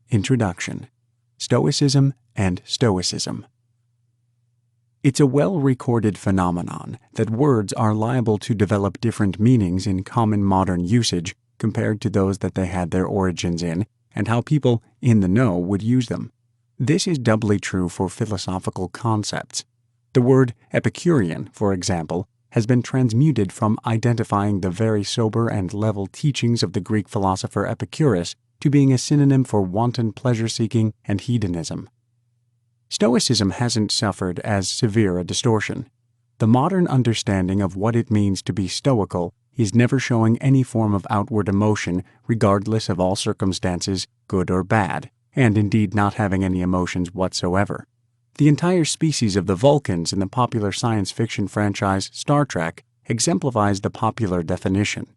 Introduction. Stoicism and Stoicism. It's a well-recorded phenomenon that words are liable to develop different meanings in common modern usage compared to those that they had their origins in, and how people in the know would use them. This is doubly true for philosophical concepts. The word Epicurean, for example, has been transmuted from identifying the very sober and level teachings of the Greek philosopher Epicurus to being a synonym for wanton pleasure-seeking and hedonism. Stoicism hasn't suffered as severe a distortion. The modern understanding of what it means to be stoical is never showing any form of outward emotion regardless of all circumstances, good or bad, and indeed not having any emotions whatsoever. The entire species of the Vulcans in the popular science fiction franchise Star Trek exemplifies the popular definition.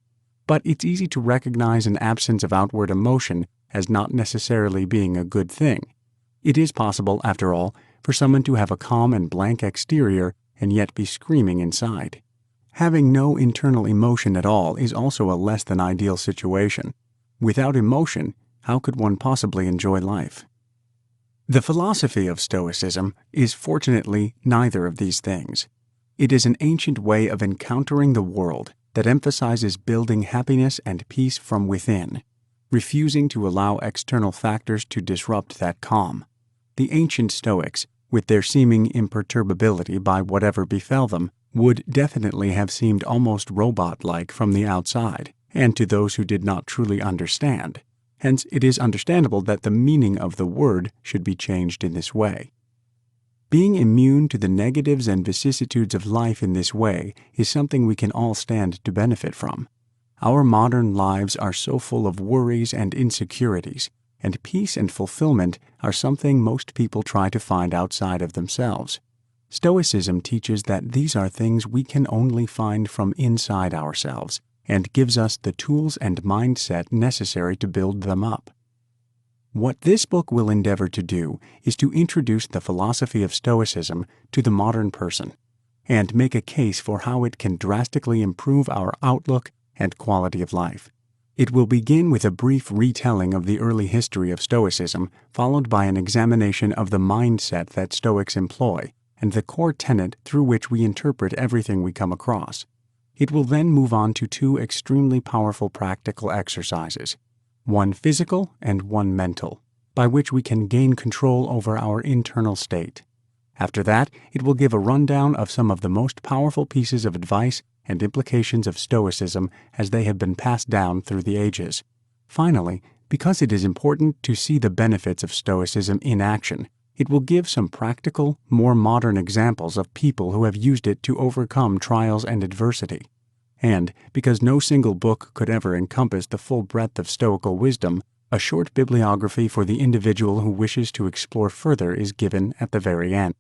But it's easy to recognize an absence of outward emotion as not necessarily being a good thing. It is possible, after all, for someone to have a calm and blank exterior and yet be screaming inside. Having no internal emotion at all is also a less than ideal situation. Without emotion, how could one possibly enjoy life? The philosophy of Stoicism is fortunately neither of these things. It is an ancient way of encountering the world that emphasizes building happiness and peace from within, refusing to allow external factors to disrupt that calm. The ancient Stoics, with their seeming imperturbability by whatever befell them, would definitely have seemed almost robot-like from the outside, and to those who did not truly understand. Hence, it is understandable that the meaning of the word should be changed in this way. Being immune to the negatives and vicissitudes of life in this way is something we can all stand to benefit from. Our modern lives are so full of worries and insecurities, and peace and fulfillment are something most people try to find outside of themselves. Stoicism teaches that these are things we can only find from inside ourselves, and gives us the tools and mindset necessary to build them up. What this book will endeavor to do is to introduce the philosophy of Stoicism to the modern person, and make a case for how it can drastically improve our outlook and quality of life. It will begin with a brief retelling of the early history of Stoicism, followed by an examination of the mindset that Stoics employ, and the core tenet through which we interpret everything we come across. It will then move on to two extremely powerful practical exercises, one physical and one mental, by which we can gain control over our internal state. After that, it will give a rundown of some of the most powerful pieces of advice and implications of Stoicism as they have been passed down through the ages. Finally, because it is important to see the benefits of Stoicism in action, it will give some practical, more modern examples of people who have used it to overcome trials and adversity. And, because no single book could ever encompass the full breadth of Stoical wisdom, a short bibliography for the individual who wishes to explore further is given at the very end.